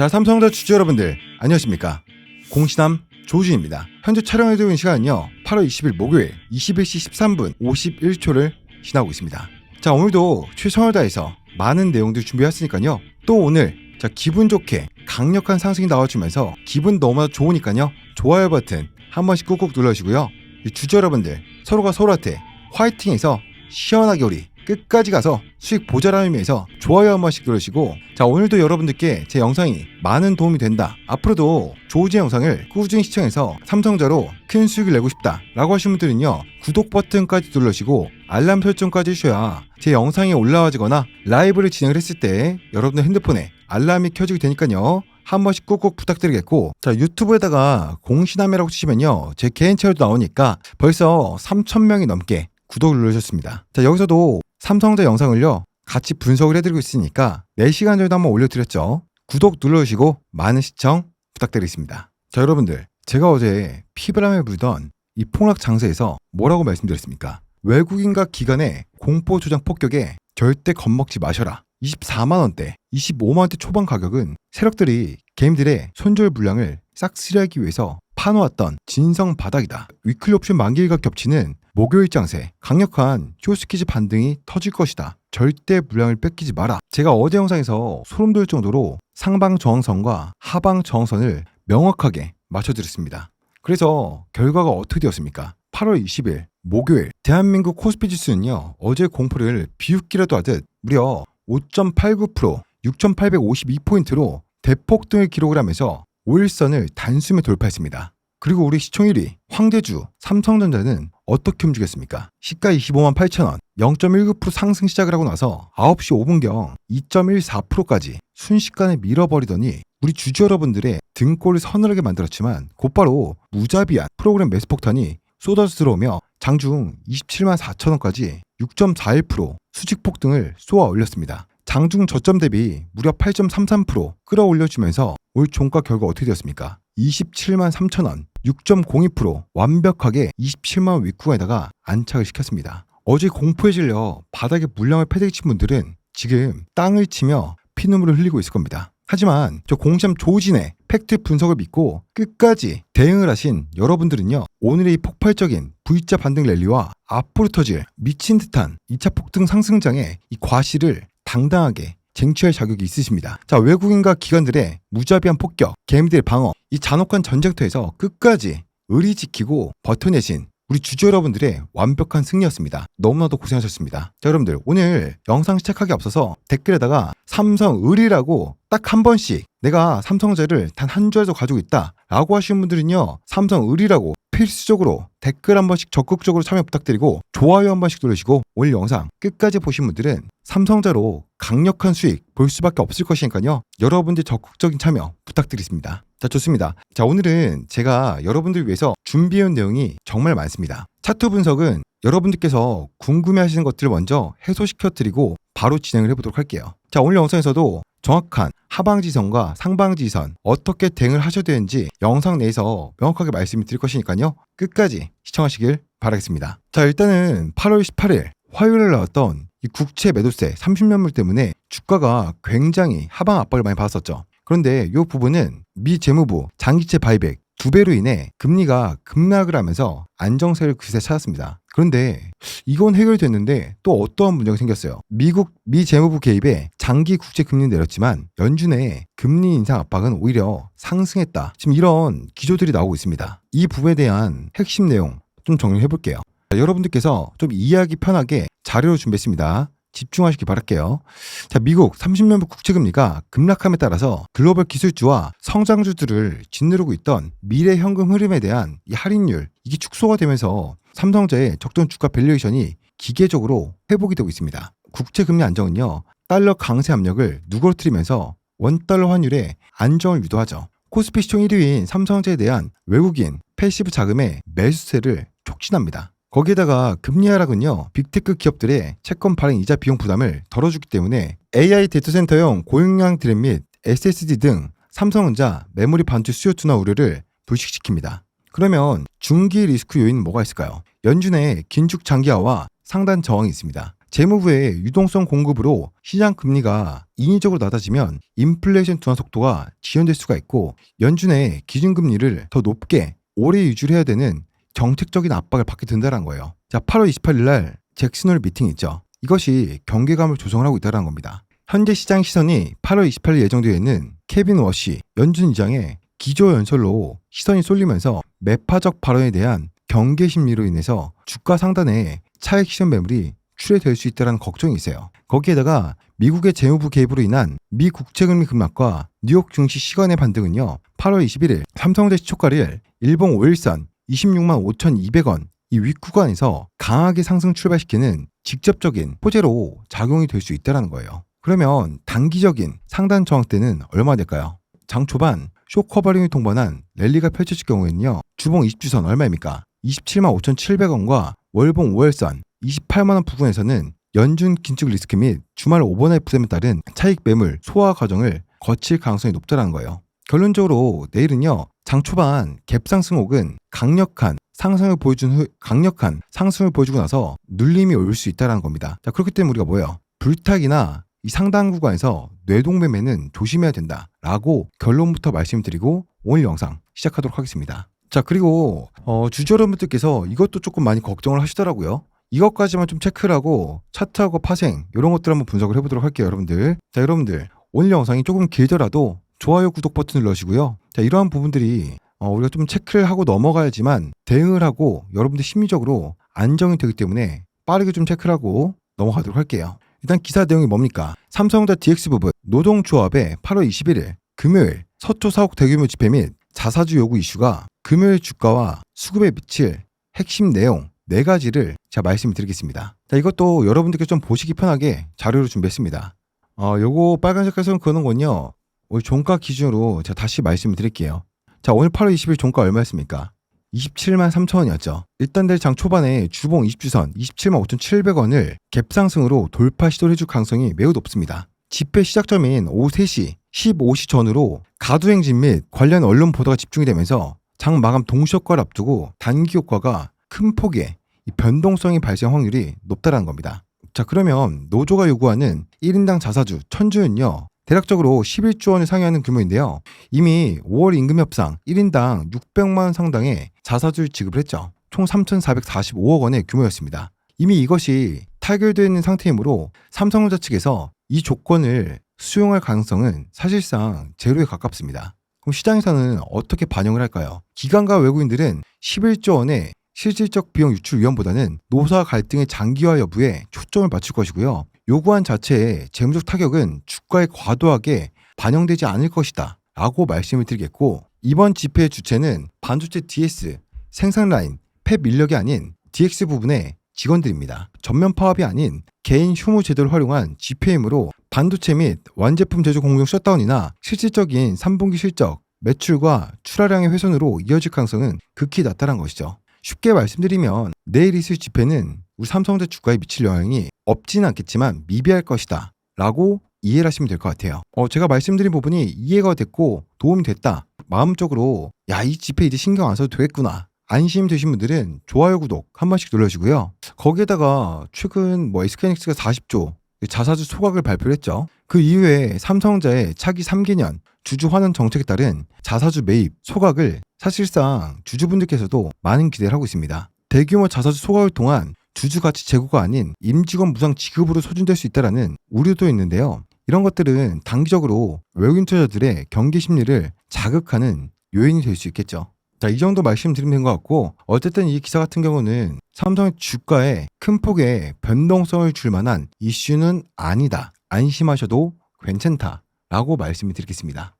자, 삼성전자 주주 여러분들 안녕하십니까? 공신함 조준입니다. 현재 촬영해드리고 있는 시간은요 8월 20일 목요일 21시 13분 51초를 지나고 있습니다. 자, 오늘도 최선을 다해서 많은 내용들 준비했으니까요 또 오늘 자 기분 좋게 강력한 상승이 나와주면서 기분 너무나 좋으니까요 좋아요 버튼 한 번씩 꾹꾹 눌러주시고요. 주주 여러분들 서로가 서로한테 화이팅해서 시원하게 우리 끝까지 가서 수익 보자라는 의미에서 좋아요 한 번씩 누르시고, 자 오늘도 여러분들께 제 영상이 많은 도움이 된다, 앞으로도 조우진 영상을 꾸준히 시청해서 삼성자로 큰 수익을 내고 싶다 라고 하시는 분들은요 구독 버튼까지 눌러주시고 알람 설정까지 해주셔야 제 영상이 올라와지거나 라이브를 진행을 했을 때 여러분들 핸드폰에 알람이 켜지게 되니까요 한 번씩 꾹꾹 부탁드리겠고, 자 유튜브에다가 공신함이라고 치시면요 제 개인 채널도 나오니까 벌써 3,000명이 넘게 구독을 누르셨습니다. 자 여기서도 삼성자 영상을요 같이 분석을 해드리고 있으니까 4시간 전에도 한번 올려드렸죠. 구독 눌러주시고 많은 시청 부탁드리겠습니다. 자 여러분들, 제가 어제 피바람에 불던 이 폭락 장세에서 뭐라고 말씀드렸습니까? 외국인과 기관의 공포 조장 폭격에 절대 겁먹지 마셔라. 24만원대 25만원대 초반 가격은 세력들이 개인들의 손절 물량을 싹쓸이하기 위해서 파놓았던 진성 바닥이다. 위클리 옵션 만기일과 겹치는 목요일 장세 강력한 쇼스키즈 반등이 터질 것이다. 절대 물량을 뺏기지 마라. 제가 어제 영상에서 소름 돋을 정도로 상방 저항선과 하방 저항선을 명확하게 맞춰드렸습니다. 그래서 결과가 어떻게 되었습니까? 8월 20일 목요일 대한민국 코스피 지수는요 어제 공포를 비웃기라도 하듯 무려 5.89% 6,852포인트로 대폭등을 기록을 하면서 5일선을 단숨에 돌파했습니다. 그리고 우리 시총 1위 황제주 삼성전자는 어떻게 움직였습니까? 시가 25만 8천원 0.19% 상승 시작을 하고 나서 9시 5분경 2.14%까지 순식간에 밀어버리더니 우리 주주 여러분들의 등골을 서늘하게 만들었지만 곧바로 무자비한 프로그램 매수 폭탄이 쏟아져 들어오며 장중 27만 4천원까지 6.41% 수직 폭등을 쏘아 올렸습니다. 장중 저점 대비 무려 8.33% 끌어올려주면서 올 종가 결과 어떻게 되었습니까? 27만 3천원 6.02% 완벽하게 27만원 윗구간에다가 안착을 시켰습니다. 어제 공포에 질려 바닥에 물량을 패대기친 분들은 지금 땅을 치며 피눈물을 흘리고 있을 겁니다. 하지만 저 공시함 조진의 팩트 분석을 믿고 끝까지 대응을 하신 여러분들은요 오늘의 이 폭발적인 V자 반등 랠리와 앞으로 터질 미친 듯한 2차 폭등 상승장의 이 과실을 당당하게 쟁취할 자격이 있으십니다. 자, 외국인과 기관들의 무자비한 폭격, 개미들의 방어, 이 잔혹한 전쟁터에서 끝까지 의리 지키고 버텨내신 우리 주주 여러분들의 완벽한 승리였습니다. 너무나도 고생하셨습니다. 자, 여러분들 오늘 영상 시작하기 앞서서 댓글에다가 삼성의리라고 딱 한 번씩 내가 삼성자를 단 한 주에서 가지고 있다 라고 하시는 분들은요 삼성의리라고 필수적으로 댓글 한 번씩 적극적으로 참여 부탁드리고 좋아요 한 번씩 누르시고 오늘 영상 끝까지 보신 분들은 삼성자로 강력한 수익 볼 수밖에 없을 것이니까요 여러분들 적극적인 참여 부탁드리겠습니다. 자, 좋습니다. 자, 오늘은 제가 여러분들 위해서 준비해온 내용이 정말 많습니다. 차트 분석은 여러분들께서 궁금해하시는 것들을 먼저 해소시켜드리고 바로 진행을 해보도록 할게요. 자, 오늘 영상에서도 정확한 하방지선과 상방지선 어떻게 대응을 하셔야 되는지 영상 내에서 명확하게 말씀을 드릴 것이니까요 끝까지 시청하시길 바라겠습니다. 자, 일단은 8월 18일 화요일에 나왔던 이 국채 매도세 30년물 때문에 주가가 굉장히 하방 압박을 많이 받았었죠. 그런데 이 부분은 미 재무부 장기채 바이백 2배로 인해 금리가 급락을 하면서 안정세를 그새 찾았습니다. 그런데 이건 해결됐는데 또 어떠한 문제가 생겼어요. 미 재무부 개입에 장기 국채 금리는 내렸지만 연준의 금리 인상 압박은 오히려 상승했다. 지금 이런 기조들이 나오고 있습니다. 이 부분에 대한 핵심 내용 좀 정리해 볼게요. 여러분들께서 좀 이해하기 편하게 자료를 준비했습니다. 집중하시기 바랄게요. 자, 미국 30년물 국채금리가 급락함에 따라서 글로벌 기술주와 성장주들을 짓누르고 있던 미래 현금 흐름에 대한 이 할인율 이게 축소가 되면서 삼성자의 적정 주가 밸류에이션이 기계적으로 회복이 되고 있습니다. 국채금리 안정은요 달러 강세 압력을 누그러뜨리면서 원달러 환율의 안정을 유도하죠. 코스피 시총 1위인 삼성자에 대한 외국인 패시브 자금의 매수세를 촉진합니다. 거기에다가 금리 하락은요 빅테크 기업들의 채권 발행 이자 비용 부담을 덜어주기 때문에 AI 데이터센터용 고용량 드램 및 SSD 등 삼성전자 메모리 반도체 수요 둔화 우려를 불식시킵니다. 그러면 중기 리스크 요인은 뭐가 있을까요? 연준의 긴축 장기화와 상단 저항이 있습니다. 재무부의 유동성 공급으로 시장 금리가 인위적으로 낮아지면 인플레이션 둔화 속도가 지연될 수가 있고 연준의 기준금리를 더 높게 오래 유지를 해야 되는 정책적인 압박을 받게 된다는 거예요. 자, 8월 28일 날 잭슨홀 미팅이 있죠. 이것이 경계감을 조성을 하고 있다는 겁니다. 현재 시장 시선이 8월 28일 예정되어 있는 케빈 워시 연준 의장의 기조연설로 시선이 쏠리면서 매파적 발언에 대한 경계 심리로 인해서 주가 상단에 차익 실현 매물이 출회될 수 있다는 걱정이 있어요. 거기에다가 미국의 재무부 개입으로 인한 미 국채금리 급락과 뉴욕 증시 시간의 반등은요. 8월 21일 삼성전자 시초가를 일봉 5일선 26만 5,200원 이 윗구간에서 강하게 상승 출발시키는 직접적인 호재로 작용이 될 수 있다는 거예요. 그러면 단기적인 상단 저항대는 얼마 될까요? 장 초반 쇼커버링이 동반한 랠리가 펼쳐질 경우에는요. 주봉 20주선 얼마입니까? 27만 5,700원과 월봉 5일선 28만원 부근에서는 연준 긴축 리스크 및 주말 오버나잇 부담에 따른 차익 매물 소화 과정을 거칠 가능성이 높다는 거예요. 결론적으로 내일은요. 장 초반 갭상승 혹은 강력한 상승을 보여주고 나서 눌림이 올 수 있다는 겁니다. 자, 그렇기 때문에 우리가 뭐예요? 불탁이나 이 상단 구간에서 뇌동매매는 조심해야 된다라고 결론부터 말씀드리고 오늘 영상 시작하도록 하겠습니다. 자, 그리고 주주 여러분들께서 이것도 조금 많이 걱정을 하시더라고요. 이것까지만 좀 체크를 하고 차트하고 파생 이런 것들 한번 분석을 해보도록 할게요, 여러분들. 자, 여러분들 오늘 영상이 조금 길더라도 좋아요, 구독 버튼 눌러주시고요. 자, 이러한 부분들이 우리가 좀 체크를 하고 넘어가야지만 대응을 하고 여러분들 심리적으로 안정이 되기 때문에 빠르게 좀 체크를 하고 넘어가도록 할게요. 일단 기사 내용이 뭡니까? 삼성전자 DX 부분 노동조합의 8월 21일 금요일 서초 사옥 대규모 집회 및 자사주 요구 이슈가 금요일 주가와 수급에 미칠 핵심 내용 4가지를 제가 말씀드리겠습니다. 자, 이것도 여러분들께 좀 보시기 편하게 자료를 준비했습니다. 요거 빨간색깔 선 그는 건요. 오늘 종가 기준으로 제가 다시 말씀을 드릴게요. 자, 오늘 8월 20일 종가 얼마였습니까? 27만 3천원이었죠. 일단 내일 장 초반에 주봉 20주선 27만 5,700원을 갭상승으로 돌파 시도를 해줄 가능성이 매우 높습니다. 집회 시작점인 오후 3시 15시 전후로 가두행진 및 관련 언론 보도가 집중이 되면서 장 마감 동시효과를 앞두고 단기 효과가 큰 폭의 이 변동성이 발생 확률이 높다는 겁니다. 자, 그러면 노조가 요구하는 1인당 자사주 1000주는요. 대략적으로 11조 원을 상회하는 규모인데요. 이미 5월 임금 협상 1인당 600만 원 상당의 자사주를 지급을 했죠. 총 3,445억 원의 규모였습니다. 이미 이것이 타결되어 있는 상태이므로 삼성전자 측에서 이 조건을 수용할 가능성은 사실상 제로에 가깝습니다. 그럼 시장에서는 어떻게 반영을 할까요? 기관과 외국인들은 11조 원의 실질적 비용 유출 위험보다는 노사 갈등의 장기화 여부에 초점을 맞출 것이고요. 요구안 자체의 재무적 타격은 주가에 과도하게 반영되지 않을 것이다 라고 말씀을 드리겠고, 이번 집회의 주체는 반도체 DS 생산 라인 팹 인력이 아닌 DX 부분의 직원들입니다. 전면 파업이 아닌 개인 휴무 제도를 활용한 집회이므로 반도체 및 완제품 제조 공정 셧다운이나 실질적인 3분기 실적, 매출과 출하량의 훼손으로 이어질 가능성은 극히 낮다는 것이죠. 쉽게 말씀드리면 내일 있을 집회는 우리 삼성전자 주가에 미칠 영향이 없지는 않겠지만 미비할 것이다 라고 이해를 하시면 될 것 같아요. 제가 말씀드린 부분이 이해가 됐고 도움이 됐다, 마음적으로 이 집회 이제 신경 안 써도 되겠구나 안심되신 분들은 좋아요, 구독 한 번씩 눌러주시고요. 거기에다가 최근 SK하이닉스가 40조 자사주 소각을 발표를 했죠. 그 이후에 삼성전자의 차기 3개년 주주 환원 정책에 따른 자사주 매입 소각을 사실상 주주분들께서도 많은 기대를 하고 있습니다. 대규모 자사주 소각을 통한 주주 가치 제고가 아닌 임직원 무상 지급으로 소진될 수 있다는 우려도 있는데요. 이런 것들은 단기적으로 외국인 투자자들의 경계 심리를 자극하는 요인이 될 수 있겠죠. 자, 이 정도 말씀드리면 된 것 같고, 어쨌든 이 기사 같은 경우는 삼성의 주가에 큰 폭의 변동성을 줄 만한 이슈는 아니다, 안심하셔도 괜찮다 라고 말씀을 드리겠습니다.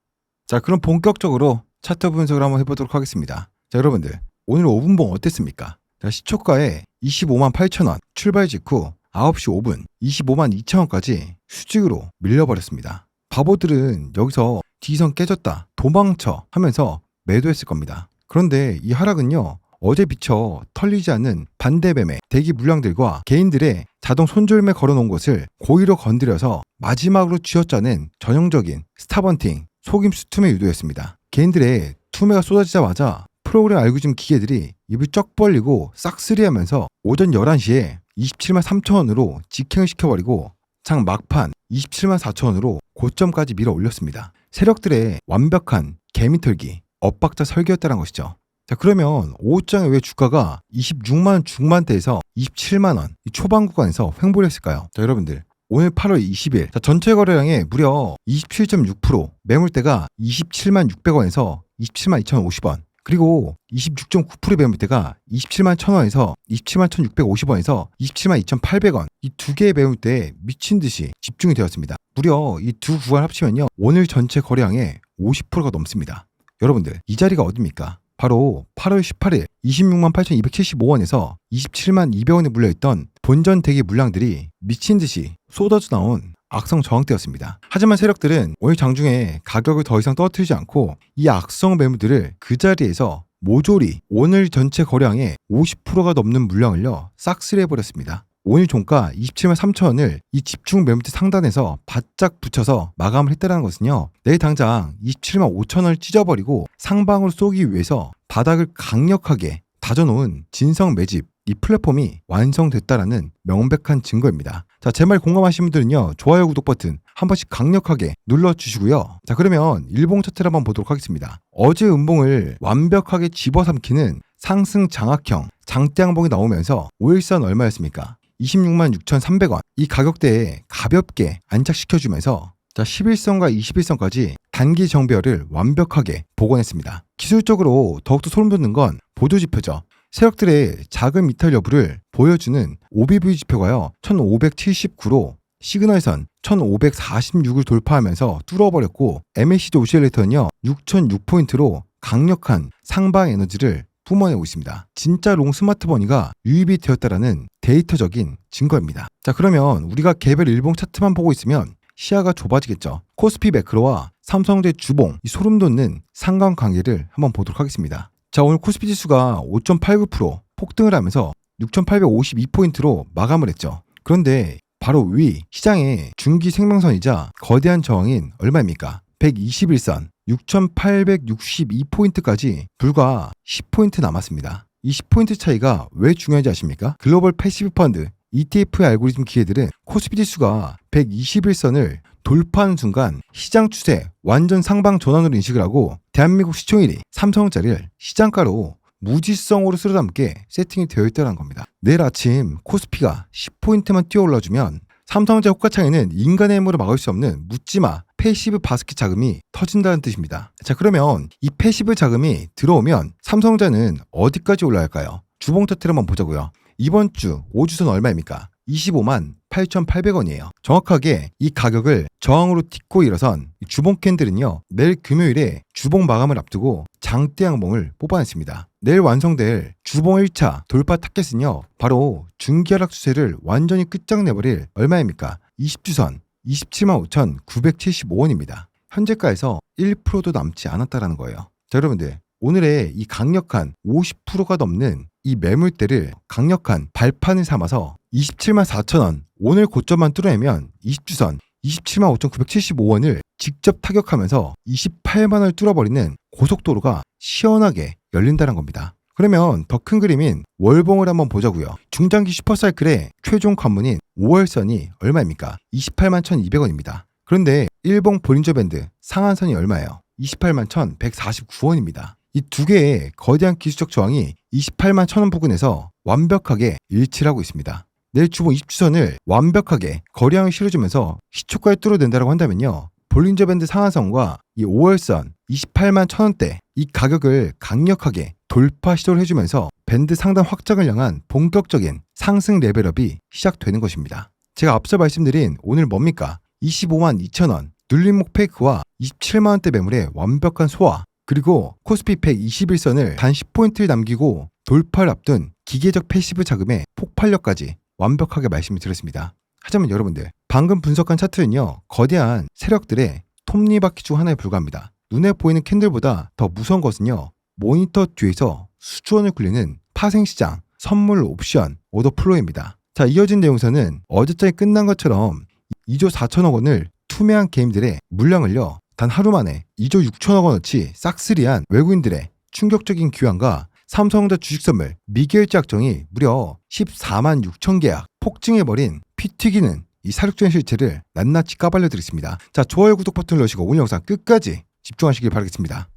자, 그럼 본격적으로 차트 분석을 한번 해보도록 하겠습니다. 자, 여러분들 오늘 5분봉 어땠습니까? 자, 시초가에 25만 8천원 출발 직후 9시 5분 25만 2천원까지 수직으로 밀려버렸습니다. 바보들은 여기서 D선 깨졌다, 도망쳐 하면서 매도했을 겁니다. 그런데 이 하락은요, 어제 비쳐 털리지 않는 반대 매매 대기 물량들과 개인들의 자동 손절매 걸어놓은 것을 고의로 건드려서 마지막으로 쥐어짜낸 전형적인 스탑헌팅 속임수 투매 유도였습니다. 개인들의 투매가 쏟아지자마자 프로그램 알고리즘 기계들이 입을 쩍 벌리고 싹쓸이하면서 오전 11시에 27만 3천원으로 직행을 시켜버리고 장 막판 27만 4천원으로 고점까지 밀어 올렸습니다. 세력들의 완벽한 개미털기, 엇박자 설계였다는 것이죠. 자, 그러면 5장에 왜 주가가 26만원 중반대에서 27만원 초반 구간에서 횡보를 했을까요? 자, 여러분들 오늘 8월 20일 전체 거래량의 무려 27.6%, 매물대가 27만 600원에서 27만 2,050원, 그리고 26.9% 매물대가 27만 1,000원에서 27만 1,650원에서 27만 2,800원, 이 두 개의 매물대에 미친 듯이 집중이 되었습니다. 무려 이 두 구간 합치면요, 오늘 전체 거래량의 50%가 넘습니다. 여러분들 이 자리가 어딥니까? 바로 8월 18일 26만 8,275원에서 27만 200원에 물려있던 본전 대기 물량들이 미친 듯이 쏟아져 나온 악성 저항대였습니다. 하지만 세력들은 오늘 장중에 가격을 더 이상 떨어뜨리지 않고 이 악성 매물들을 그 자리에서 모조리 오늘 전체 거래량의 50%가 넘는 물량을요 싹쓸이 해버렸습니다. 오늘 종가 27만 3천원을 이 집중 매물대 상단에서 바짝 붙여서 마감을 했다는 것은요, 내일 당장 27만 5천원을 찢어버리고 상방으로 쏘기 위해서 바닥을 강력하게 다져놓은 진성 매집 이 플랫폼이 완성됐다라는 명백한 증거입니다. 자, 제 말 공감하시는 분들은요, 좋아요, 구독 버튼 한 번씩 강력하게 눌러주시고요. 자, 그러면 일봉 차트를 한번 보도록 하겠습니다. 어제 음봉을 완벽하게 집어삼키는 상승 장악형 장대양봉이 나오면서 5일선 얼마였습니까? 26만 6,300원. 이 가격대에 가볍게 안착시켜주면서 자, 11선과 21선까지 단기 정배열을 완벽하게 복원했습니다. 기술적으로 더욱더 소름 돋는 건 보조지표죠. 세력들의 작은 이탈 여부를 보여주는 OBV 지표가요 1579로 시그널선 1546을 돌파하면서 뚫어버렸고, MACD 오실레이터는요 6006포인트로 강력한 상방 에너지를 뿜어내고 있습니다. 진짜 롱 스마트머니가 유입이 되었다라는 데이터적인 증거입니다. 자, 그러면 우리가 개별 일봉 차트만 보고 있으면 시야가 좁아지겠죠. 코스피 매크로와 삼성제 주봉 이 소름 돋는 상관관계를 한번 보도록 하겠습니다. 자, 오늘 코스피 지수가 5.89% 폭등을 하면서 6,852포인트로 마감을 했죠. 그런데 바로 위 시장의 중기 생명선이자 거대한 저항인 얼마입니까? 121선 6,862포인트까지 불과 10포인트 남았습니다. 이 10포인트 차이가 왜 중요한지 아십니까? 글로벌 패시브 펀드 ETF의 알고리즘 기계들은 코스피 지수가 121선을 돌파하는 순간 시장 추세 완전 상방 전환으로 인식을 하고 대한민국 시총일이 삼성자리를 시장가로 무지성으로 쓸어담게 세팅이 되어 있다는 겁니다. 내일 아침 코스피가 10포인트만 뛰어 올라주면 삼성전자 호가창에는 인간의 힘으로 막을 수 없는 묻지마 패시브 바스켓 자금이 터진다는 뜻입니다. 자, 그러면 이 패시브 자금이 들어오면 삼성전자는 어디까지 올라갈까요? 주봉 차트를 한번 보자고요. 이번 주 5주선 얼마입니까? 25만 8,800원이에요. 정확하게 이 가격을 저항으로 딛고 일어선 주봉 캔들은요, 내일 금요일에 주봉 마감을 앞두고 장대 양봉을 뽑아냈습니다. 내일 완성될 주봉 1차 돌파 타겟은요, 바로 중기 하락 추세를 완전히 끝장내버릴 얼마입니까? 20주선 27만 5,975원입니다. 현재가에서 1%도 남지 않았다라는 거예요. 자, 여러분들 오늘의 이 강력한 50%가 넘는 이 매물대를 강력한 발판을 삼아서 27만 4천원 오늘 고점만 뚫어내면 20주선 27만 5,975원을 직접 타격하면서 28만원을 뚫어버리는 고속도로가 시원하게 열린다는 겁니다. 그러면 더 큰 그림인 월봉을 한번 보자고요. 중장기 슈퍼사이클의 최종 관문인 5월선이 얼마입니까? 28만 1,200원입니다. 그런데 일봉 볼린저 밴드 상한선이 얼마예요? 28만 1,149원입니다. 이 두 개의 거대한 기술적 저항이 28만 1,000원 부근에서 완벽하게 일치를 하고 있습니다. 내일 주봉 20주선을 완벽하게 거래량을 실어주면서 시초가에 뚫어낸다고 한다면요, 볼린저 밴드 상한선과 이 5월선 28만 1,000원대 이 가격을 강력하게 돌파 시도를 해주면서 밴드 상단 확장을 향한 본격적인 상승 레벨업이 시작되는 것입니다. 제가 앞서 말씀드린 오늘 뭡니까? 25만 2천원 눌림목 페이크와 27만원대 매물의 완벽한 소화, 그리고 코스피 121선을 단 10포인트를 남기고 돌파를 앞둔 기계적 패시브 자금의 폭발력까지 완벽하게 말씀을 드렸습니다. 하지만 여러분들 방금 분석한 차트는요, 거대한 세력들의 톱니바퀴 중 하나에 불과합니다. 눈에 보이는 캔들보다 더 무서운 것은요, 모니터 뒤에서 수주원을 굴리는 파생시장, 선물 옵션, 오더 플로우입니다. 자, 이어진 내용서는 어제장이 끝난 것처럼 2조 4천억 원을 투매한 게임들의 물량을요, 단 하루 만에 2조 6천억 원어치 싹쓸이한 외국인들의 충격적인 귀환과 삼성전자 주식선물 미결제 약정이 무려 14만 6천 계약 폭증해버린 피 튀기는 이 사륙적인 실체를 낱낱이 까발려드리겠습니다. 자, 좋아요, 구독 버튼을 누르시고 오늘 영상 끝까지 집중하시길 바라겠습니다.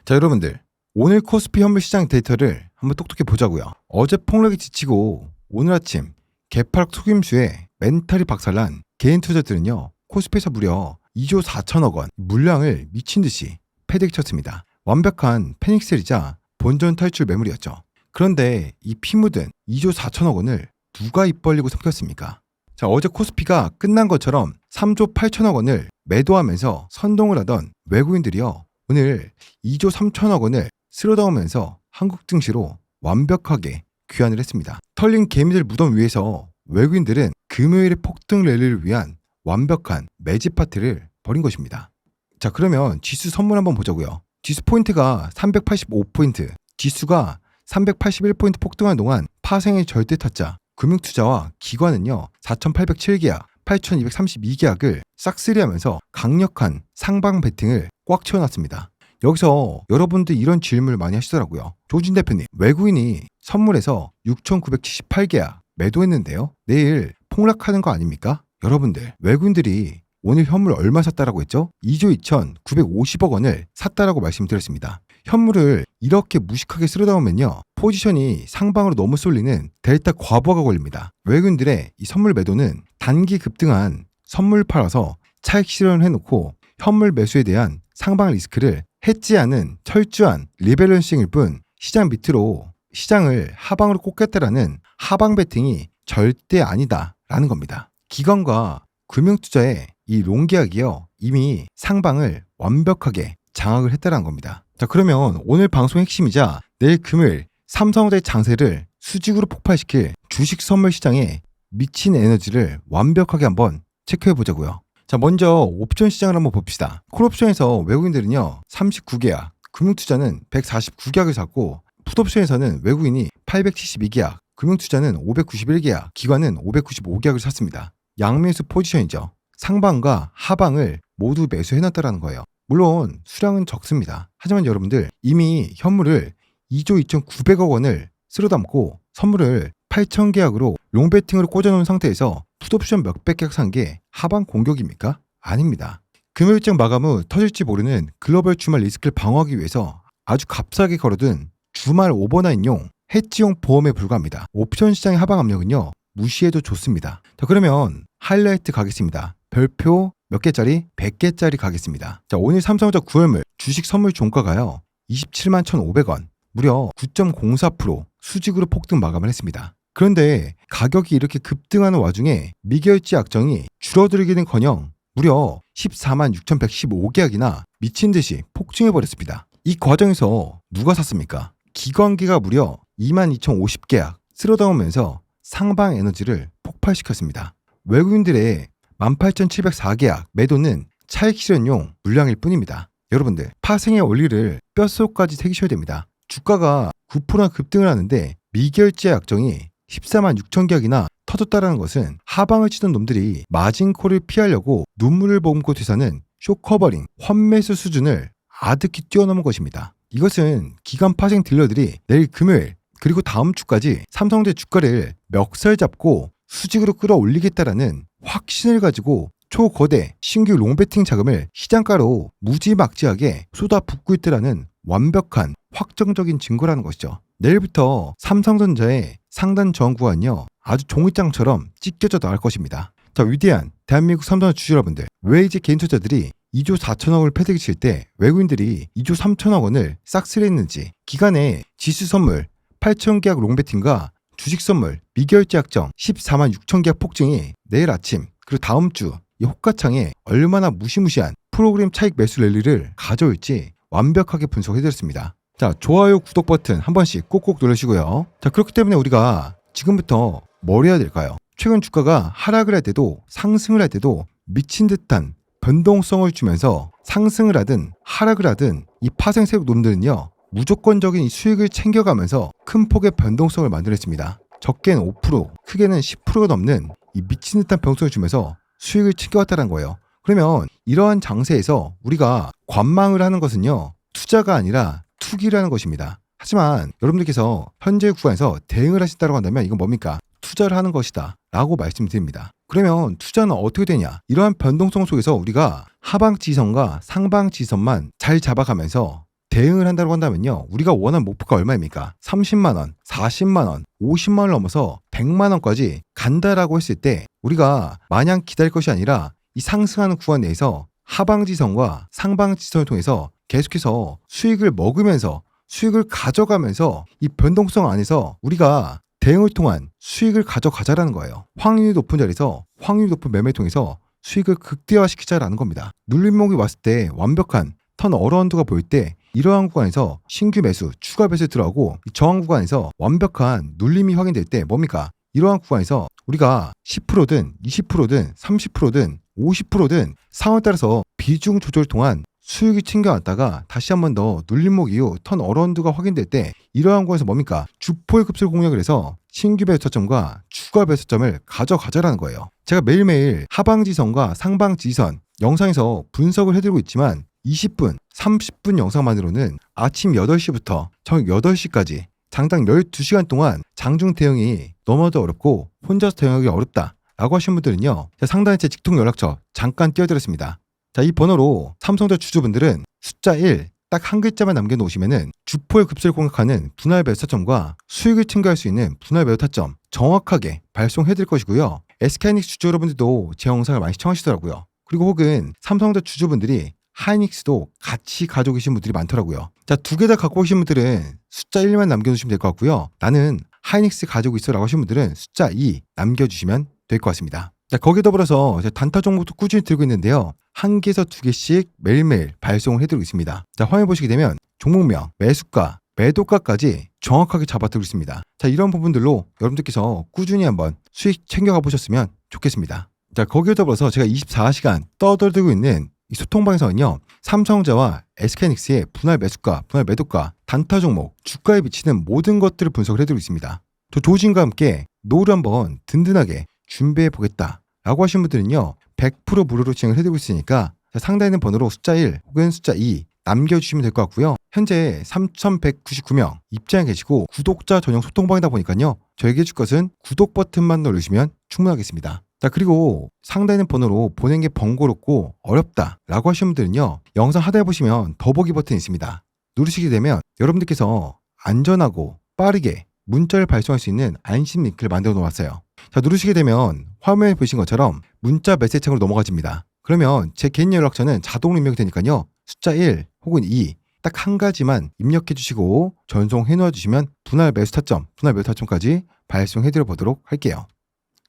자, 여러분들, 오늘 코스피 현물 시장 데이터를 한번 똑똑히 보자고요. 어제 폭락이 지치고 오늘 아침 개파락 속임수에 멘탈이 박살난 개인 투자들은요, 코스피에서 무려 2조 4천억 원 물량을 미친듯이 패대기 쳤습니다. 완벽한 패닉셀이자 본전 탈출 매물이었죠. 그런데 이 피 묻은 2조 4천억 원을 누가 입 벌리고 삼켰습니까? 자, 어제 코스피가 끝난 것처럼 3조 8천억 원을 매도하면서 선동을 하던 외국인들이요, 오늘 2조 3천억 원을 쓸어담으면서 한국 증시로 완벽하게 귀환을 했습니다. 털린 개미들 무덤 위에서 외국인들은 금요일의 폭등 랠리를 위한 완벽한 매집 파티를 벌인 것입니다. 자, 그러면 지수 선물 한번 보자고요. 지수 포인트가 385포인트, 지수가 381포인트 폭등하는 동안 파생의 절대 타짜 금융투자와 기관은요 4,807계약, 8,232계약을 싹쓸이하면서 강력한 상방 베팅을 꽉 채워놨습니다. 여기서 여러분들 이런 질문을 많이 하시더라고요. 조진 대표님, 외국인이 선물에서 6,978계약 매도했는데요, 내일 폭락하는 거 아닙니까? 여러분들, 외국인들이 오늘 현물 얼마 샀다라고 했죠? 2조 2,950억 원을 샀다라고 말씀드렸습니다. 현물을 이렇게 무식하게 쓸어담으면요, 포지션이 상방으로 너무 쏠리는 델타 과부하가 걸립니다. 외국인들의 이 선물 매도는 단기 급등한 선물 팔아서 차익 실현을 해놓고 현물 매수에 대한 상방 리스크를 해지하는 철저한 리밸런싱일 뿐, 시장 밑으로 시장을 하방으로 꽂겠다라는 하방 베팅이 절대 아니다라는 겁니다. 기관과 금융투자의 이 롱계약이요, 이미 상방을 완벽하게 장악을 했다는 겁니다. 자, 그러면 오늘 방송 핵심이자 내일 금요일 삼성전자의 장세를 수직으로 폭발시킬 주식 선물 시장의 미친 에너지를 완벽하게 한번 체크해 보자고요. 자, 먼저 옵션 시장을 한번 봅시다. 콜옵션에서 외국인들은요 39계약, 금융투자는 149계약을 샀고, 풋옵션에서는 외국인이 872계약, 금융투자는 591계약, 기관은 595계약을 샀습니다. 양매수 포지션이죠. 상방과 하방을 모두 매수해놨다는 거예요. 물론 수량은 적습니다. 하지만 여러분들, 이미 현물을 2조 2,900억 원을 쓸어담고 선물을 8,000계약으로 롱베팅으로 꽂아놓은 상태에서 풋옵션 몇백 계약 산 게 하방 공격입니까? 아닙니다. 금요일장 마감 후 터질지 모르는 글로벌 주말 리스크를 방어하기 위해서 아주 값싸게 걸어둔 주말 오버나인용 해지용 보험에 불과합니다. 옵션 시장의 하방 압력은요 무시해도 좋습니다. 자, 그러면 하이라이트 가겠습니다. 별표 몇 개짜리? 100개짜리 가겠습니다. 자, 오늘 삼성전자 9월물 주식 선물 종가가요 27만 1,500원, 무려 9.04% 수직으로 폭등 마감을 했습니다. 그런데 가격이 이렇게 급등하는 와중에 미결제 약정이 줄어들기는커녕 무려 14만 6,115계약이나 미친듯이 폭증해버렸습니다. 이 과정에서 누가 샀습니까? 기관기가 무려 22,050계약 쓸어담으면서 상방 에너지를 폭발시켰습니다. 외국인들의 18,704계약 매도는 차익 실현용 물량일 뿐입니다. 여러분들, 파생의 원리를 뼛속까지 새기셔야 됩니다. 주가가 9%나 급등을 하는데 미결제 약정이 14만 6천 계약이나 터졌다라는 것은 하방을 치던 놈들이 마진콜을 피하려고 눈물을 머금고 되사는 쇼커버링, 환매수 수준을 아득히 뛰어넘은 것입니다. 이것은 기관 파생 딜러들이 내일 금요일 그리고 다음 주까지 삼성전자 주가를 멱살 잡고 수직으로 끌어올리겠다라는 확신을 가지고 초거대 신규 롱베팅 자금을 시장가로 무지막지하게 쏟아붓고 있다라는 완벽한 확정적인 증거라는 것이죠. 내일부터 삼성전자의 상단 저항 구간은요 아주 종이장처럼 찢겨져 나갈 것입니다. 자, 위대한 대한민국 삼성전자 주주 여러분들, 왜 이제 개인 투자들이 2조 4천억을 패대기 칠 때 외국인들이 2조 3천억 원을 싹쓸이했는지, 기간에 지수 선물 8,000계약 롱베팅과 주식 선물 미결제 약정 14만 6천 계약 폭증이 내일 아침 그리고 다음 주 이 호가창에 얼마나 무시무시한 프로그램 차익 매수 랠리를 가져올지 완벽하게 분석해드렸습니다. 자, 좋아요, 구독 버튼 한 번씩 꼭꼭 누르시고요. 자, 그렇기 때문에 우리가 지금부터 뭘 해야 될까요? 최근 주가가 하락을 할 때도 상승을 할 때도 미친 듯한 변동성을 주면서 상승을 하든 하락을 하든 이 파생 세력 놈들은요 무조건적인 이 수익을 챙겨가면서 큰 폭의 변동성을 만들어냈습니다. 적게는 5%, 크게는 10%가 넘는 이 미친 듯한 변동성을 주면서 수익을 챙겨왔다는 거예요. 그러면 이러한 장세에서 우리가 관망을 하는 것은요 투자가 아니라 투기라는 것입니다. 하지만 여러분들께서 현재 구간에서 대응을 하신다고 한다면 이건 뭡니까? 투자를 하는 것이다 라고 말씀드립니다. 그러면 투자는 어떻게 되냐? 이러한 변동성 속에서 우리가 하방 지지선과 상방 지지선만 잘 잡아가면서 대응을 한다고 한다면요, 우리가 원하는 목표가 얼마입니까? 30만원, 40만원, 50만원을 넘어서 100만원까지 간다라고 했을 때 우리가 마냥 기다릴 것이 아니라 이 상승하는 구간 내에서 하방 지지선과 상방 지지선을 통해서 계속해서 수익을 먹으면서 수익을 가져가면서 이 변동성 안에서 우리가 대응을 통한 수익을 가져가자라는 거예요. 확률이 높은 자리에서 확률이 높은 매매를 통해서 수익을 극대화시키자라는 겁니다. 눌림목이 왔을 때 완벽한 턴 어라운드가 보일 때 이러한 구간에서 신규 매수, 추가 매수 들어가고 저항 구간에서 완벽한 눌림이 확인될 때 뭡니까? 이러한 구간에서 우리가 10%든 20%든 30%든 50%든 상황에 따라서 비중 조절을 통한 수익이 챙겨왔다가 다시 한 번 더 눌림목 이후 턴 어라운드가 확인될 때 이러한 구간에서 뭡니까? 주포의 급수를 공략을 해서 신규 배수점과 추가 배수점을 가져가자라는 거예요. 제가 매일매일 하방지선과 상방지선 영상에서 분석을 해드리고 있지만 20분, 30분 영상만으로는 아침 8시부터 저녁 8시까지 장당 12시간 동안 장중 대응이 너무나도 어렵고 혼자서 대응하기 어렵다 라고 하신 분들은요, 상단에 제 직통 연락처 잠깐 띄워드렸습니다. 자, 이 번호로 삼성전자 주주분들은 숫자 1 딱 한 글자만 남겨놓으시면은 주포의 급수를 공략하는 분할 매수 타점과 수익을 챙겨할 수 있는 분할 매수 타점 정확하게 발송해드릴 것이고요. SK하이닉스 주주 여러분들도 제 영상을 많이 시청하시더라고요. 그리고 혹은 삼성전자 주주분들이 하이닉스도 같이 가지고 계신 분들이 많더라고요. 자, 두 개 다 갖고 계신 분들은 숫자 1만 남겨주시면 될 것 같고요. 나는 하이닉스 가지고 있어 라고 하신 분들은 숫자 2 남겨주시면 될 것 같습니다. 자, 거기에 더불어서 단타 종목도 꾸준히 들고 있는데요. 한 개에서 두 개씩 매일매일 발송을 해드리고 있습니다. 자, 화면 보시게 되면 종목명, 매수가, 매도가까지 정확하게 잡아드리고 있습니다. 자, 이런 부분들로 여러분들께서 꾸준히 한번 수익 챙겨가 보셨으면 좋겠습니다. 자, 거기에 더불어서 제가 24시간 떠들고 있는 이 소통방에서는요, 삼성전자와 SK하이닉스의 분할 매수가, 분할 매도가, 단타 종목, 주가에 비치는 모든 것들을 분석을 해드리고 있습니다. 저 조진과 함께 노후를 한번 든든하게 준비해 보겠다 라고 하신 분들은요, 100% 무료로 진행을 해드리고 있으니까 상단에 있는 번호로 숫자 1 혹은 숫자 2 남겨주시면 될 것 같고요. 현재 3,199명 입장해 계시고 구독자 전용 소통방이다 보니까요, 저에게 해줄 것은 구독 버튼만 누르시면 충분하겠습니다. 자, 그리고 상단에 있는 번호로 보낸 게 번거롭고 어렵다 라고 하신 분들은요, 영상 하단에 보시면 더보기 버튼이 있습니다. 누르시게 되면 여러분들께서 안전하고 빠르게 문자를 발송할 수 있는 안심 링크를 만들어 놓았어요. 자, 누르시게 되면 화면에 보신 것처럼 문자 메시지 창으로 넘어가집니다. 그러면 제 개인 연락처는 자동으로 입력이 되니까요, 숫자 1 혹은 2 딱 한 가지만 입력해 주시고 전송해 놓아 주시면 분할 매수 타점, 분할 매도 타점까지 발송해 드려 보도록 할게요.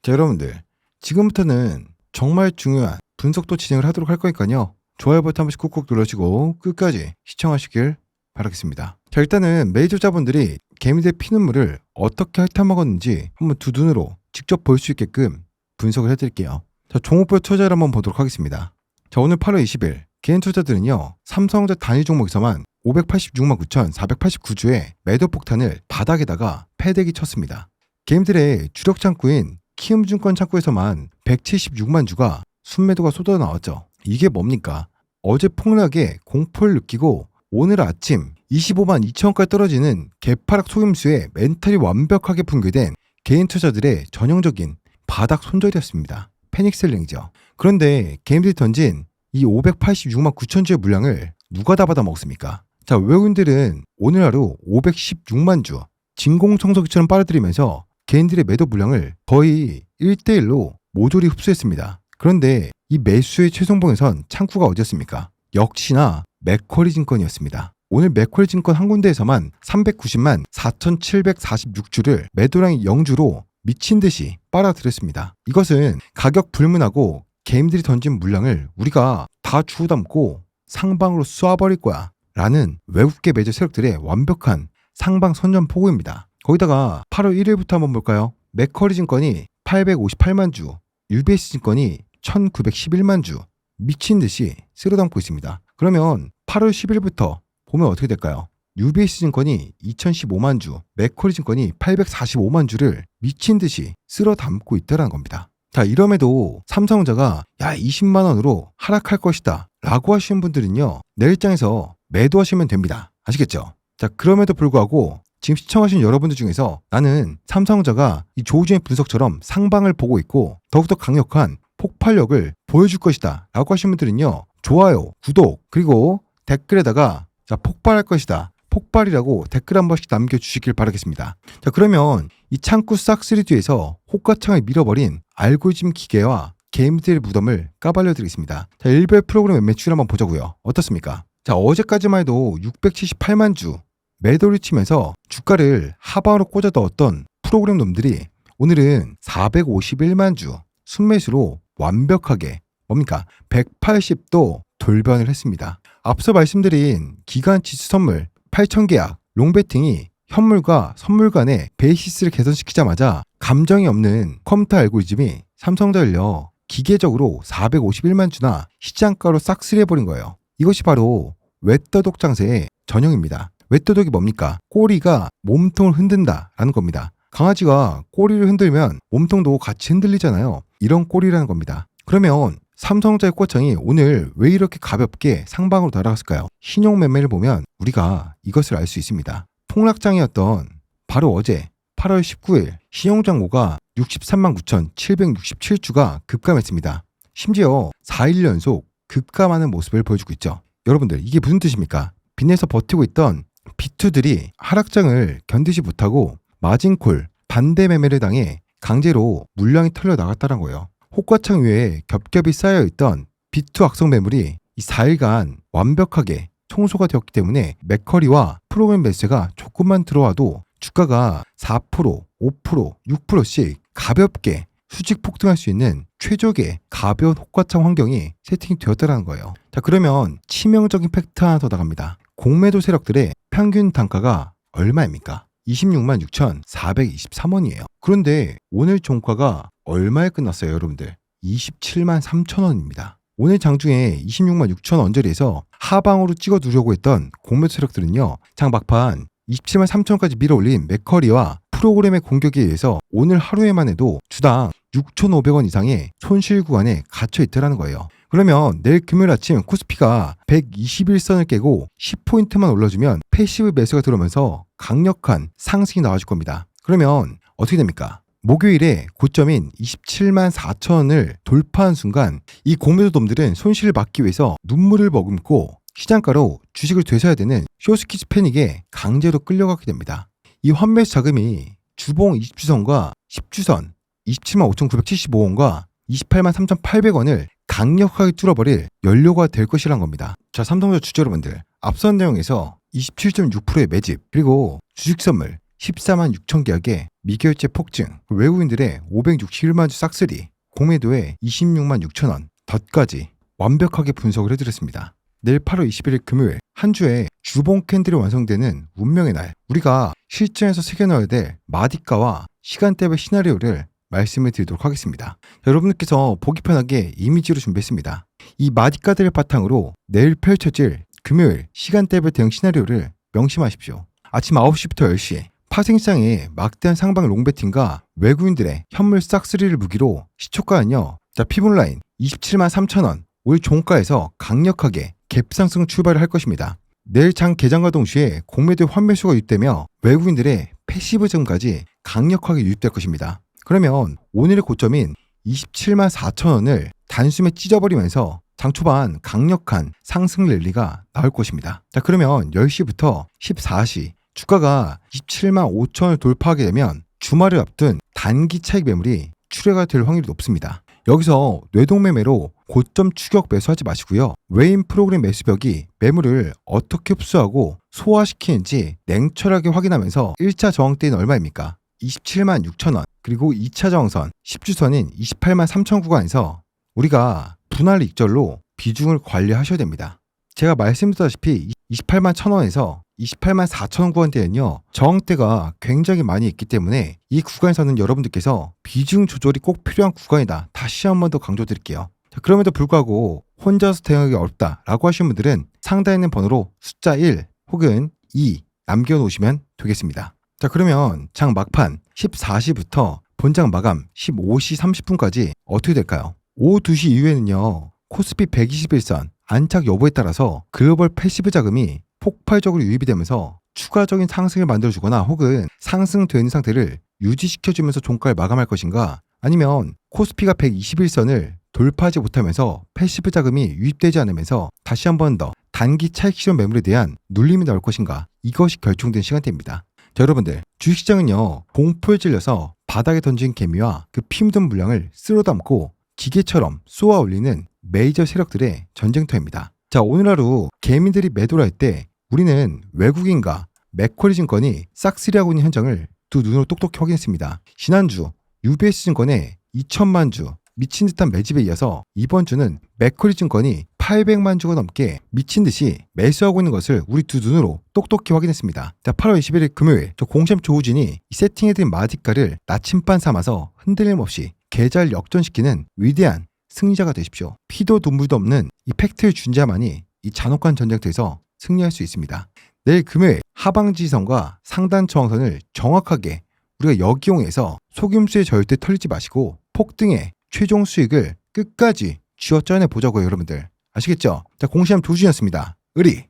자, 여러분들 지금부터는 정말 중요한 분석도 진행을 하도록 할 거니까요, 좋아요 버튼 한 번씩 꾹꾹 눌러주시고 끝까지 시청하시길 바라겠습니다. 자, 일단은 매니저자분들이 개미들의 피눈물을 어떻게 핥아먹었는지 한번 두 눈으로 직접 볼 수 있게끔 분석을 해드릴게요. 자, 종목별 투자를 한번 보도록 하겠습니다. 자, 오늘 8월 20일 개인 투자들은요, 삼성전자 단위 종목에서만 586만 9,489주의 매도 폭탄을 바닥에다가 패대기 쳤습니다. 개인들의 주력 창구인 키움증권 창구에서만 176만 주가 순매도가 쏟아 나왔죠. 이게 뭡니까? 어제 폭락에 공포를 느끼고 오늘 아침 25만 2천원까지 떨어지는 개파락 속임수에 멘탈이 완벽하게 붕괴된 개인 투자들의 전형적인 바닥 손절이었습니다. 패닉셀링이죠. 그런데 개인들이 던진 이 586만 9천 주의 물량을 누가 다 받아 먹습니까? 자, 외국인들은 오늘 하루 516만 주 진공청소기처럼 빨아들이면서 개인들의 매도 물량을 거의 1대1로 모조리 흡수했습니다. 그런데 이 매수의 최선봉에선 창구가 어디였습니까? 역시나 맥쿼리 증권이었습니다. 오늘 맥쿼리 증권 한 군데에서만 390만 4,746주를 매도량이 0주로 미친 듯이 빨아들였습니다. 이것은 가격 불문하고 개인들이 던진 물량을 우리가 다 주워 담고 상방으로 쏴버릴 거야 라는 외국계 매저 세력들의 완벽한 상방 선전포고입니다. 거기다가 8월 1일부터 한번 볼까요? 맥쿼리 증권이 858만 주, UBS 증권이 1911만 주 미친 듯이 쓸어담고 있습니다. 그러면 8월 10일부터 보면 어떻게 될까요? UBS 증권이 2015만 주, 맥쿼리 증권이 845만 주를 미친 듯이 쓸어 담고 있다는 겁니다. 자, 이럼에도 삼성전자가 20만 원으로 하락할 것이다 라고 하시는 분들은요, 내 입장에서 매도하시면 됩니다. 아시겠죠? 자, 그럼에도 불구하고 지금 시청하신 여러분들 중에서 나는 삼성전자가 이 조우진의 분석처럼 상방을 보고 있고 더욱더 강력한 폭발력을 보여줄 것이다 라고 하신 분들은요, 좋아요, 구독, 그리고 댓글에다가 자, 폭발할 것이다, 폭발이라고 댓글 한 번씩 남겨주시길 바라겠습니다. 자, 그러면 이 창구 싹쓸이 뒤에서 호가창을 밀어버린 알고리즘 기계와 게임들의 무덤을 까발려 드리겠습니다. 자, 일별 프로그램 매출 한번 보자고요. 어떻습니까? 자, 어제까지만 해도 678만 주 매도를 치면서 주가를 하방으로 꽂아 넣었던 프로그램 놈들이 오늘은 451만 주 순매수로 완벽하게 뭡니까? 180도 돌변을 했습니다. 앞서 말씀드린 기간 지수 선물 8,000계약 롱베팅이 현물과 선물 간의 베이시스를 개선시키자마자 감정이 없는 컴퓨터 알고리즘이 삼성전자를 열려 기계적으로 451만 주나 시장가로 싹쓸이 해버린 거예요. 이것이 바로 외떠독 장세의 전형입니다. 외떠독이 뭡니까? 꼬리가 몸통을 흔든다라는 겁니다. 강아지가 꼬리를 흔들면 몸통도 같이 흔들리잖아요. 이런 꼬리라는 겁니다. 그러면 삼성전자의 꼬창이 오늘 왜 이렇게 가볍게 상방으로 날아갔을까요? 신용 매매를 보면 우리가 이것을 알 수 있습니다. 폭락장이었던 바로 어제 8월 19일 신용장고가 63만 9,767주가 급감했습니다. 심지어 4일 연속 급감하는 모습을 보여주고 있죠. 여러분들, 이게 무슨 뜻입니까? 빚내서 버티고 있던 B2들이 하락장을 견디지 못하고 마진콜, 반대 매매를 당해 강제로 물량이 털려 나갔다는 거예요. 호가창 위에 겹겹이 쌓여있던 B2 악성 매물이 이 4일간 완벽하게 청소가 되었기 때문에 맥커리와 프로그램 매수가 조금만 들어와도 주가가 4%, 5%, 6%씩 가볍게 수직 폭등할 수 있는 최적의 가벼운 호가창 환경이 세팅이 되었다는 거예요. 자, 그러면 치명적인 팩트 하나 더 나갑니다. 공매도 세력들의 평균 단가가 얼마입니까? 26만 6,423원이에요. 그런데 오늘 종가가 얼마에 끝났어요, 여러분들? 27만 3천원입니다. 오늘 장중에 26만 6천 원저리에서 하방으로 찍어 두려고 했던 공매도 세력들은요, 장 막판 27만 3천원까지 밀어올린 맥커리와 프로그램의 공격에 의해서 오늘 하루에만 해도 주당 6,500원 이상의 손실 구간에 갇혀 있더라는 거예요. 그러면 내일 금요일 아침 코스피가 121선을 깨고 10포인트만 올라주면 패시브 매수가 들어오면서 강력한 상승이 나와줄 겁니다. 그러면 어떻게 됩니까? 목요일에 고점인 27만 4천원을 돌파한 순간 이 공매도 놈들은 손실을 막기 위해서 눈물을 머금고 시장가로 주식을 되사야 되는 쇼스키즈 패닉에 강제로 끌려가게 됩니다. 이 환매수 자금이 주봉 20주선과 10주선 27만 5,975원과 28만 3,800원을 강력하게 뚫어버릴 연료가 될 것이란 겁니다. 자, 삼성전자 주주 여러분들, 앞선 내용에서 27.6%의 매집, 그리고 주식 선물 14만 6천 계약의 미결제 폭증, 외국인들의 561만 주 싹쓸이, 공매도의 26만 6천 원 덧까지 완벽하게 분석을 해드렸습니다. 내일 8월 21일 금요일 한 주에 주봉 캔들이 완성되는 운명의 날, 우리가 실전에서 새겨넣어야 될 마디가와 시간대별 시나리오를 말씀을 드리도록 하겠습니다. 여러분들께서 보기 편하게 이미지로 준비했습니다. 이 마디가들을 바탕으로 내일 펼쳐질 금요일 시간대별 대응 시나리오를 명심하십시오. 아침 9시부터 10시 파생시장의 막대한 상방 롱베팅과 외국인들의 현물 싹쓸이를 무기로 시초가는요, 자, 피본라인 27만 3천원, 올 종가에서 강력하게 갭상승 출발을 할 것입니다. 내일 장 개장과 동시에 공매도 환매수가 유입되며 외국인들의 패시브 자금까지 강력하게 유입될 것입니다. 그러면 오늘의 고점인 27만 4천원을 단숨에 찢어버리면서 장 초반 강력한 상승 랠리가 나올 것입니다. 자, 그러면 10시부터 14시 주가가 27만 5천원을 돌파하게 되면 주말을 앞둔 단기 차익 매물이 출회가 될 확률이 높습니다. 여기서 뇌동매매로 고점 추격 매수하지 마시고요. 외인 프로그램 매수벽이 매물을 어떻게 흡수하고 소화시키는지 냉철하게 확인하면서 1차 저항대는 얼마입니까? 27만 6천원, 그리고 2차 저항선 10주선인 28만 3천 구간에서 우리가 분할 익절로 비중을 관리하셔야 됩니다. 제가 말씀드렸다시피 28만 1천원에서 28만 4천원 구간대는요, 저항대가 굉장히 많이 있기 때문에 이 구간에서는 여러분들께서 비중 조절이 꼭 필요한 구간이다. 다시 한 번 더 강조드릴게요. 자, 그럼에도 불구하고 혼자서 대응하기 어렵다라고 하시는 분들은 상단에 있는 번호로 숫자 1 혹은 2 남겨놓으시면 되겠습니다. 자, 그러면 장 막판 14시부터 본장 마감 15시 30분까지 어떻게 될까요? 오후 2시 이후에는요, 코스피 121선 안착 여부에 따라서 글로벌 패시브 자금이 폭발적으로 유입이 되면서 추가적인 상승을 만들어주거나 혹은 상승되는 상태를 유지시켜주면서 종가를 마감할 것인가, 아니면 코스피가 121선을 돌파하지 못하면서 패시브 자금이 유입되지 않으면서 다시 한 번 더 단기 차익 실현 매물에 대한 눌림이 나올 것인가, 이것이 결정된 시간대입니다. 자, 여러분들, 주식시장은요, 공포에 찔려서 바닥에 던진 개미와 그 피 묻은 물량을 쓸어 담고 기계처럼 쏘아 올리는 메이저 세력들의 전쟁터입니다. 자, 오늘 하루 개미들이 매도를 할 때 우리는 외국인과 맥쿼리 증권이 싹쓸이하고 있는 현장을 두 눈으로 똑똑히 확인했습니다. 지난주 UBS 증권의 2천만 주 미친 듯한 매집에 이어서 이번 주는 맥쿼리 증권이 800만 주가 넘게 미친 듯이 매수하고 있는 것을 우리 두 눈으로 똑똑히 확인했습니다. 자, 8월 21일 금요일 저 공시암 조우진이 이 세팅해드린 마디가를 나침반 삼아서 흔들림 없이 계좌를 역전시키는 위대한 승리자가 되십시오. 피도 눈물도 없는 이 팩트를 준 자만이 이 잔혹한 전쟁터에서 승리할 수 있습니다. 내일 금요일 하방지선과 상단 저항선을 정확하게 우리가 역이용해서 속임수에 절대 털리지 마시고 폭등의 최종 수익을 끝까지 쥐어짜내 보자고요, 여러분들. 아시겠죠? 자, 공시암 조준이었습니다. 의리